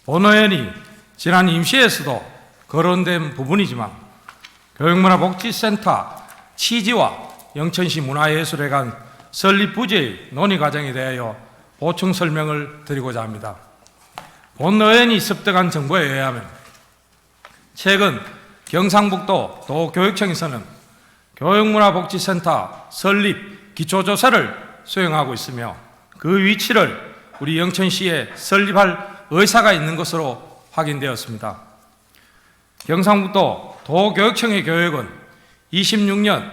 본 의원이 지난 임시에서도 거론된 부분이지만 교육문화복지센터 취지와 영천시 문화예술회관 설립 부지의 논의 과정에 대하여 보충 설명을 드리고자 합니다. 본 의원이 습득한 정보에 의하면 최근 경상북도 도교육청에서는 교육문화복지센터 설립 기초조사를 수행하고 있으며 그 위치를 우리 영천시에 설립할 의사가 있는 것으로 확인되었습니다. 경상북도 도교육청의 계획은 26년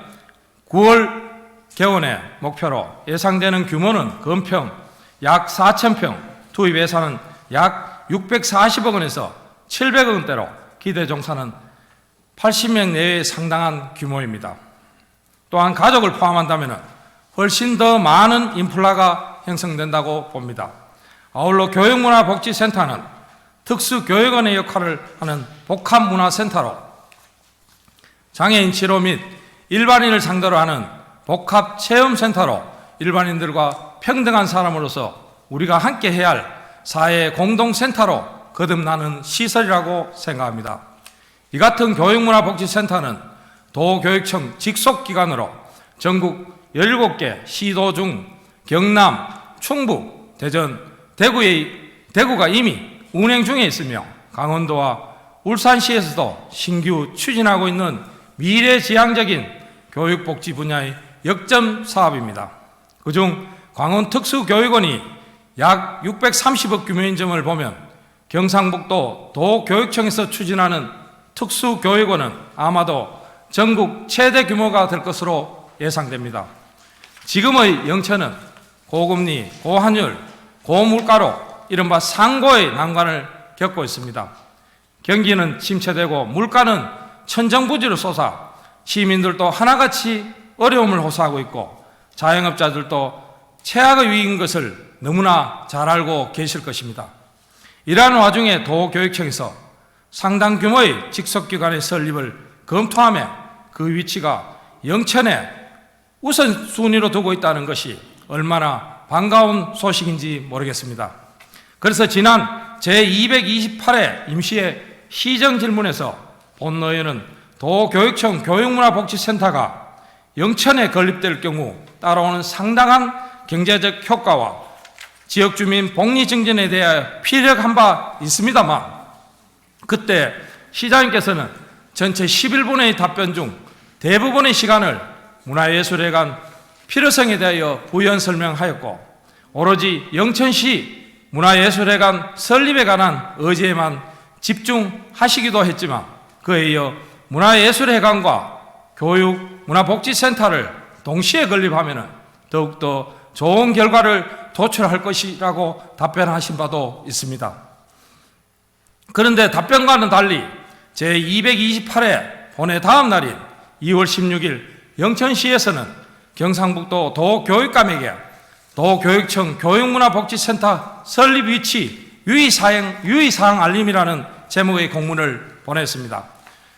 9월 개원의 목표로 예상되는 규모는 건평 약 4,000평, 투입 예산은 약 640억 원에서 700억 원대로 기대 종사는 80명 내외에 상당한 규모입니다. 또한 가족을 포함한다면 훨씬 더 많은 인플라가 형성된다고 봅니다. 아울러 교육문화복지센터는 특수교육원의 역할을 하는 복합문화센터로 장애인 치료 및 일반인을 상대로 하는 복합체험센터로 일반인들과 평등한 사람으로서 우리가 함께 해야 할 사회 공동센터로 거듭나는 시설이라고 생각합니다. 이 같은 교육문화복지센터는 도교육청 직속기관으로 전국 17개 시도 중 경남, 충북, 대전, 대구가 이미 운행 중에 있으며 강원도와 울산시에서도 신규 추진하고 있는 미래지향적인 교육복지 분야의 역점 사업입니다. 그중 광원특수교육원이 약 630억 규모인 점을 보면 경상북도 도교육청에서 추진하는 특수교육원은 아마도 전국 최대 규모가 될 것으로 예상됩니다. 지금의 영천은 고금리, 고환율, 고물가로 이른바 상고의 난관을 겪고 있습니다. 경기는 침체되고 물가는 천정부지로 솟아 시민들도 하나같이 어려움을 호소하고 있고 자영업자들도 최악의 위기인 것을 너무나 잘 알고 계실 것입니다. 이러한 와중에 도교육청에서 상당 규모의 직속기관의 설립을 검토하며 그 위치가 영천에 우선순위로 두고 있다는 것이 얼마나 반가운 소식인지 모르겠습니다. 그래서 지난 제228회 임시의 시정질문에서 본 의원은 도교육청 교육문화복지센터가 영천에 건립될 경우 따라오는 상당한 경제적 효과와 지역주민 복리 증진에 대해 피력한 바 있습니다만 그때 시장님께서는 전체 11분의 답변 중 대부분의 시간을 문화예술회관 필요성에 대하여 부연 설명하였고 오로지 영천시 문화예술회관 설립에 관한 의제에만 집중하시기도 했지만 그에 이어 문화예술회관과 교육문화복지센터를 동시에 건립하면 더욱더 좋은 결과를 도출할 것이라고 답변하신 바도 있습니다. 그런데 답변과는 달리 제228회 본회 다음 날인 2월 16일 영천시에서는 경상북도 도교육감에게 도교육청 교육문화복지센터 설립 위치 유의사항 알림이라는 제목의 공문을 보냈습니다.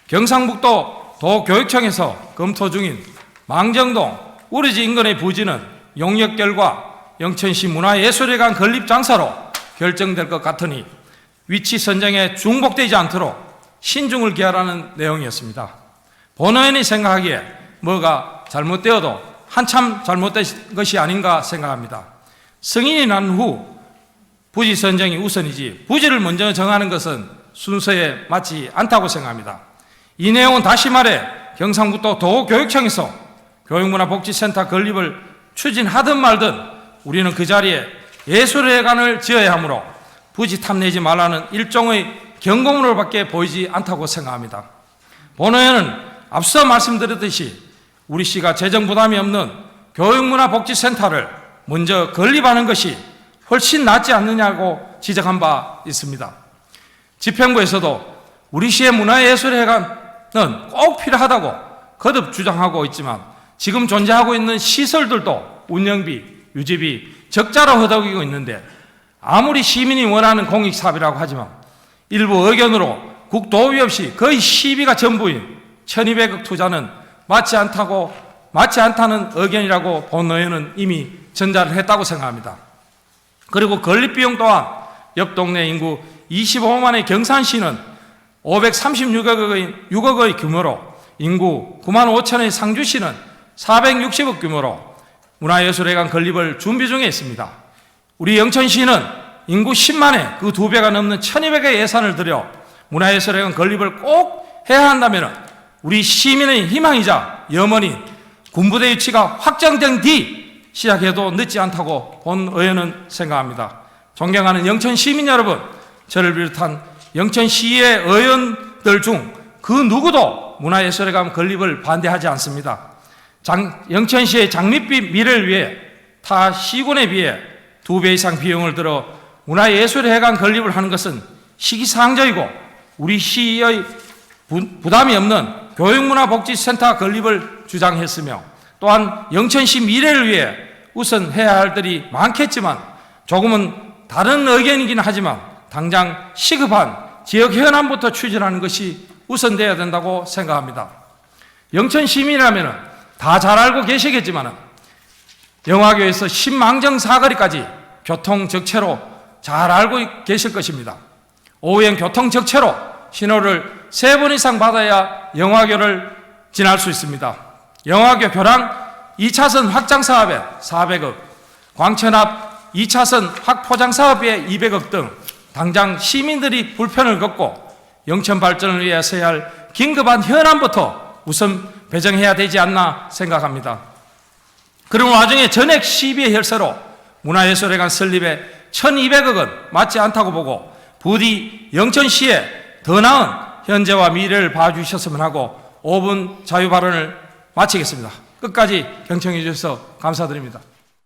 경상북도 도교육청에서 검토 중인 망정동 우리지 인근의 부지는 용역 결과 영천시 문화예술회관 건립 장사로 결정될 것 같으니 위치 선정에 중복되지 않도록 신중을 기하라는 내용이었습니다. 본 의원이 생각하기에 뭐가 잘못되어도 한참 잘못된 것이 아닌가 생각합니다. 승인이 난 후 부지 선정이 우선이지 부지를 먼저 정하는 것은 순서에 맞지 않다고 생각합니다. 이 내용은 다시 말해 경상북도 도교육청에서 교육문화복지센터 건립을 추진하든 말든 우리는 그 자리에 예술회관을 지어야 하므로 부지 탐내지 말라는 일종의 경고문으로밖에 보이지 않다고 생각합니다. 본 의원은 앞서 말씀드렸듯이 우리 시가 재정 부담이 없는 교육문화복지센터를 먼저 건립하는 것이 훨씬 낫지 않느냐고 지적한 바 있습니다. 집행부에서도 우리 시의 문화예술회관은 꼭 필요하다고 거듭 주장하고 있지만 지금 존재하고 있는 시설들도 운영비, 유지비 적자로 허덕이고 있는데 아무리 시민이 원하는 공익사업이라고 하지만 일부 의견으로 국도비 없이 거의 시비가 전부인 1200억 투자는 맞지 않다는 의견이라고 본 의원은 이미 전달을 했다고 생각합니다. 그리고 건립비용 또한 옆 동네 인구 25만의 경산시는 536억의 규모로 인구 9만 5천의 상주시는 460억 규모로 문화예술회관 건립을 준비 중에 있습니다. 우리 영천시는 인구 10만에 그 2배가 넘는 1200의 예산을 들여 문화예술회관 건립을 꼭 해야 한다면 우리 시민의 희망이자 염원인 군부대 유치가 확정된 뒤 시작해도 늦지 않다고 본 의원은 생각합니다. 존경하는 영천 시민 여러분, 저를 비롯한 영천시의 의원들 중 그 누구도 문화예술회관 건립을 반대하지 않습니다. 영천시의 장밋빛 미래를 위해 타 시군에 비해 2배 이상 비용을 들어 문화예술회관 건립을 하는 것은 시기상조이고 우리 시의 부담이 없는 교육문화복지센터 건립을 주장했으며 또한 영천시 미래를 위해 우선 해야 할 일이 많겠지만 조금은 다른 의견이긴 하지만 당장 시급한 지역 현안부터 추진하는 것이 우선되어야 된다고 생각합니다. 영천 시민이라면 다 잘 알고 계시겠지만 영화교에서 신망정 사거리까지 교통적체로 잘 알고 계실 것입니다. 오후엔 교통적체로 신호를 3번 이상 받아야 영화교를 지날 수 있습니다. 영화교 교량 2차선 확장 사업에 400억, 광천 앞 2차선 확포장 사업에 200억 등 당장 시민들이 불편을 겪고 영천 발전을 위해서 해야 할 긴급한 현안부터 우선 배정해야 되지 않나 생각합니다. 그런 와중에 전액 시비의 혈세로 문화예술회관 설립에 1200억은 맞지 않다고 보고 부디 영천시에 더 나은 현재와 미래를 봐주셨으면 하고 5분 자유 발언을 마치겠습니다. 끝까지 경청해 주셔서 감사드립니다.